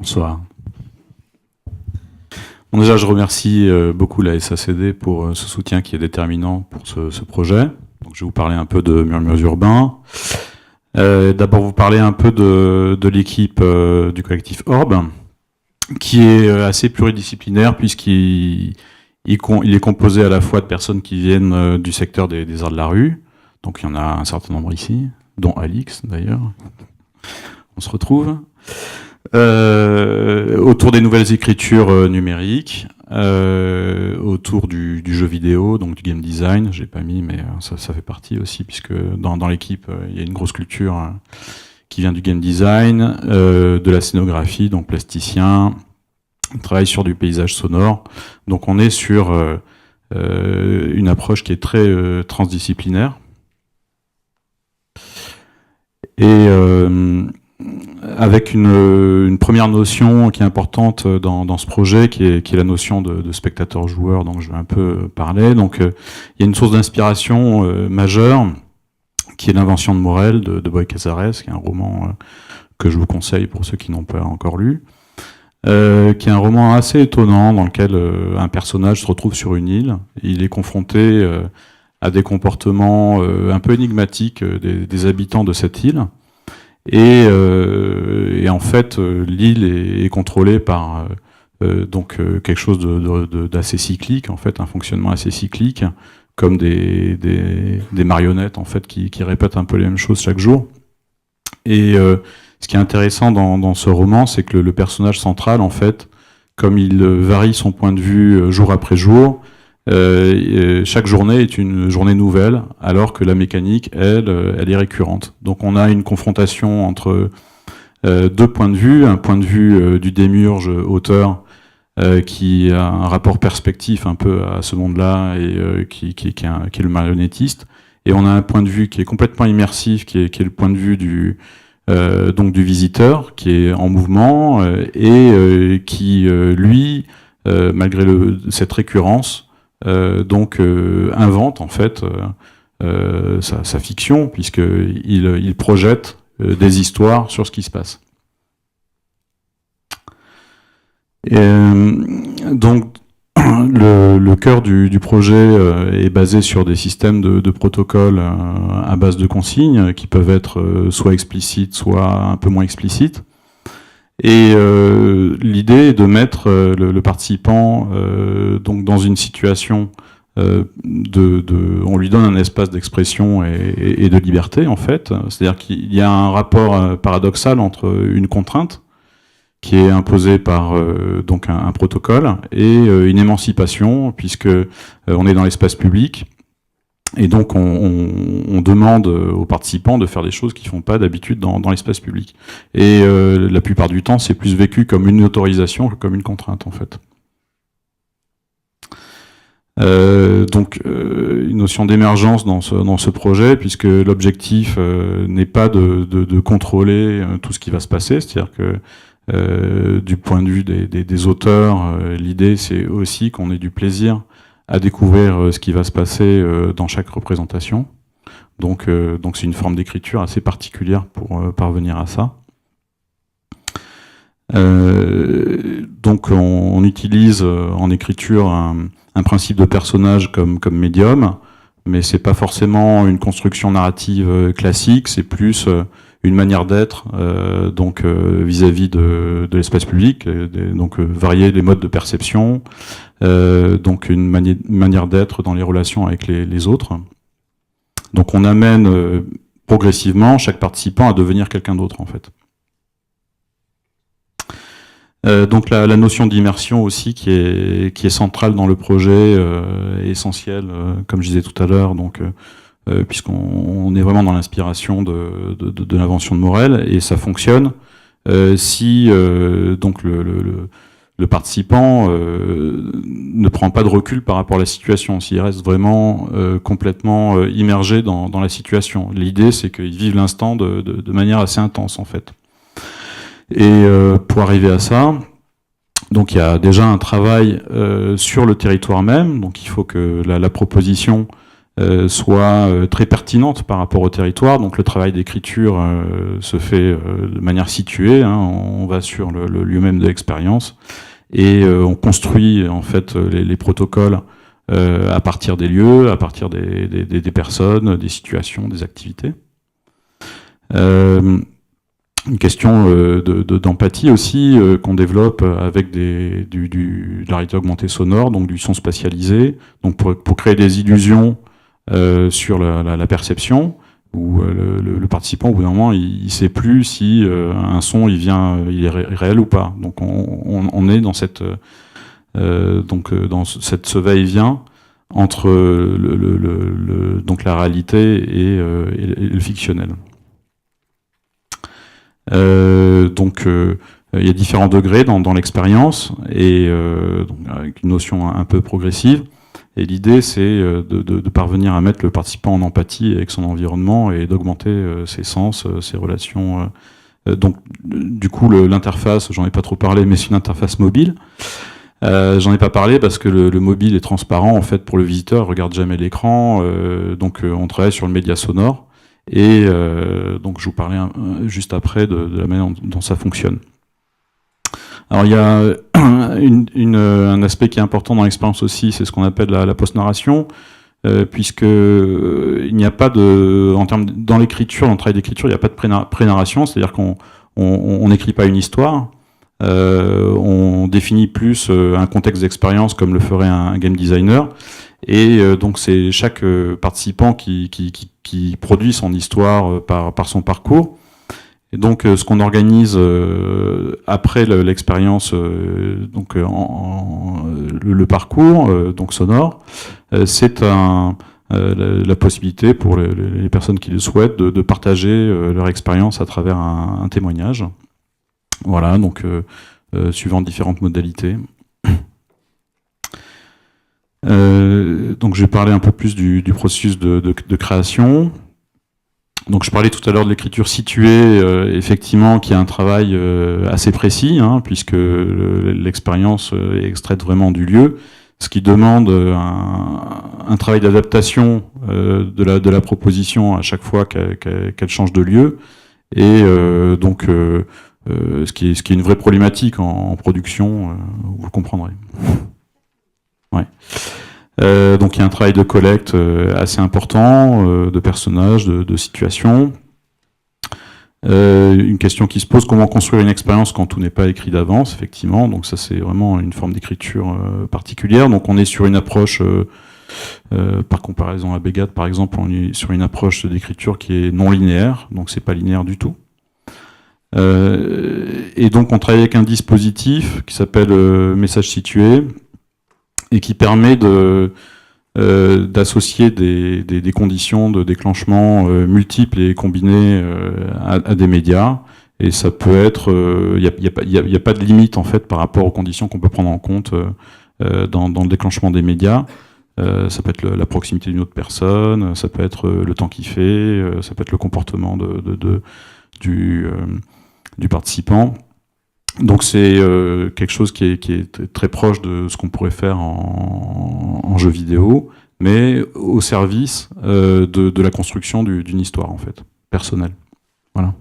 Bonsoir. Bon, déjà, je remercie beaucoup la SACD pour ce soutien qui est déterminant pour ce projet. Donc, je vais vous parler un peu de Murmures Urbains. D'abord, vous parler un peu de l'équipe du collectif Orbe, qui est assez pluridisciplinaire puisqu'il est composé à la fois de personnes qui viennent du secteur des arts de la rue. Donc, il y en a un certain nombre ici, dont Alix, d'ailleurs. On se retrouve. Autour des nouvelles écritures numériques, autour du jeu vidéo, donc du game design, j'ai pas mis, mais ça fait partie aussi, puisque dans l'équipe, il y a une grosse culture qui vient du game design, de la scénographie, donc plasticien, on travaille sur du paysage sonore, donc on est sur une approche qui est très transdisciplinaire. Et avec une première notion qui est importante dans ce projet, qui est la notion de spectateur-joueur, donc je vais un peu parler. Donc il y a une source d'inspiration majeure, qui est l'invention de Morel, de Boy Casares, qui est un roman que je vous conseille pour ceux qui n'ont pas encore lu, qui est un roman assez étonnant, dans lequel un personnage se retrouve sur une île. Il est confronté à des comportements un peu énigmatiques des habitants de cette île. Et en fait, l'île est contrôlée par quelque chose d'assez cyclique, en fait, un fonctionnement assez cyclique, comme des marionnettes en fait qui répètent un peu les mêmes choses chaque jour. Et ce qui est intéressant dans ce roman, c'est que le personnage central, en fait, comme il varie son point de vue jour après jour, chaque journée est une journée nouvelle, alors que la mécanique, elle est récurrente. Donc on a une confrontation entre deux points de vue, un point de vue du démiurge auteur qui a un rapport perspectif un peu à ce monde-là et qui est le marionnettiste, et on a un point de vue qui est complètement immersif, qui est le point de vue du visiteur, qui est en mouvement et qui lui, malgré cette récurrence, invente en fait sa fiction, puisqu'il projette des histoires sur ce qui se passe. Et, donc le cœur du projet est basé sur des systèmes de protocoles à base de consignes qui peuvent être soit explicites, soit un peu moins explicites. Et l'idée est de mettre le participant donc dans une situation on lui donne un espace d'expression et de liberté en fait. C'est-à-dire qu'il y a un rapport paradoxal entre une contrainte qui est imposée par donc un protocole et une émancipation, puisque on est dans l'espace public. Et donc, on demande aux participants de faire des choses qu'ils font pas d'habitude dans l'espace public. Et la plupart du temps, c'est plus vécu comme une autorisation que comme une contrainte, en fait. Une notion d'émergence dans ce projet, puisque l'objectif n'est pas de contrôler tout ce qui va se passer. C'est-à-dire que du point de vue des auteurs, l'idée, c'est aussi qu'on ait du plaisir à découvrir ce qui va se passer dans chaque représentation. Donc c'est une forme d'écriture assez particulière pour parvenir à ça. Donc on utilise en écriture un principe de personnage comme médium, mais c'est pas forcément une construction narrative classique, c'est plus une manière d'être vis-à-vis de l'espace public, varier les modes de perception, donc une manière d'être dans les relations avec les autres. Donc on amène progressivement chaque participant à devenir quelqu'un d'autre en fait. Donc la notion d'immersion aussi qui est centrale dans le projet, est essentielle, comme je disais tout à l'heure, puisqu'on est vraiment dans l'inspiration de l'invention de Morel, et ça fonctionne si donc le participant ne prend pas de recul par rapport à la situation, s'il reste vraiment complètement immergé dans la situation. L'idée, c'est qu'il vive l'instant de manière assez intense, en fait. Et pour arriver à ça, donc il y a déjà un travail sur le territoire même, donc il faut que la proposition soit très pertinente par rapport au territoire. Donc le travail d'écriture se fait de manière située, hein, on va sur le lieu même de l'expérience et on construit en fait les protocoles à partir des lieux, à partir des personnes, des situations, des activités. Une question d'empathie aussi qu'on développe avec de la réalité augmentée sonore, donc du son spatialisé, donc pour créer des illusions sur la perception, où le participant au bout d'un moment il sait plus si un son il est réel ou pas. Donc on est dans cette dans ce va-et-vient entre donc la réalité et le fictionnel. Donc il y a différents degrés dans l'expérience et donc, avec une notion un peu progressive. Et l'idée, c'est de parvenir à mettre le participant en empathie avec son environnement et d'augmenter ses sens, ses relations. Donc, du coup, l'interface, j'en ai pas trop parlé, mais c'est une interface mobile. J'en ai pas parlé parce que le mobile est transparent en fait pour le visiteur, il regarde jamais l'écran. Donc, on travaille sur le média sonore. Et donc je vous parlais juste après de la manière dont ça fonctionne. Alors il y a un aspect qui est important dans l'expérience aussi, c'est ce qu'on appelle la post-narration, puisque il n'y a pas dans l'écriture, dans le travail d'écriture, il n'y a pas de pré-narration, c'est-à-dire qu'on n'écrit pas une histoire, on définit plus un contexte d'expérience comme le ferait un game designer. Et donc c'est chaque participant qui produit son histoire par son parcours. Et donc ce qu'on organise après l'expérience, donc le parcours donc sonore, c'est la possibilité pour les personnes qui le souhaitent de partager leur expérience à travers un témoignage. Voilà, donc suivant différentes modalités. Donc je vais parler un peu plus du processus de création. Donc je parlais tout à l'heure de l'écriture située, effectivement, qui a un travail assez précis, hein, puisque l'expérience est extraite vraiment du lieu, ce qui demande un travail d'adaptation de la proposition à chaque fois qu'elle change de lieu, et donc ce qui est une vraie problématique en production, vous le comprendrez. Ouais. Donc il y a un travail de collecte assez important, de personnages, de situations. Une question qui se pose, comment construire une expérience quand tout n'est pas écrit d'avance, effectivement. Donc ça c'est vraiment une forme d'écriture particulière. Donc on est sur une approche, par comparaison à Begat par exemple, on est sur une approche d'écriture qui est non linéaire, donc c'est pas linéaire du tout. Et donc on travaille avec un dispositif qui s'appelle message situé, et qui permet d'associer des conditions de déclenchement multiples et combinées à des médias. Et ça peut être, il n'y a pas de limite en fait par rapport aux conditions qu'on peut prendre en compte dans le déclenchement des médias. Ça peut être la proximité d'une autre personne, ça peut être le temps qu'il fait, ça peut être le comportement du participant. Donc c'est quelque chose qui est très proche de ce qu'on pourrait faire en jeu vidéo, mais au service de la construction d'une histoire en fait, personnelle. Voilà.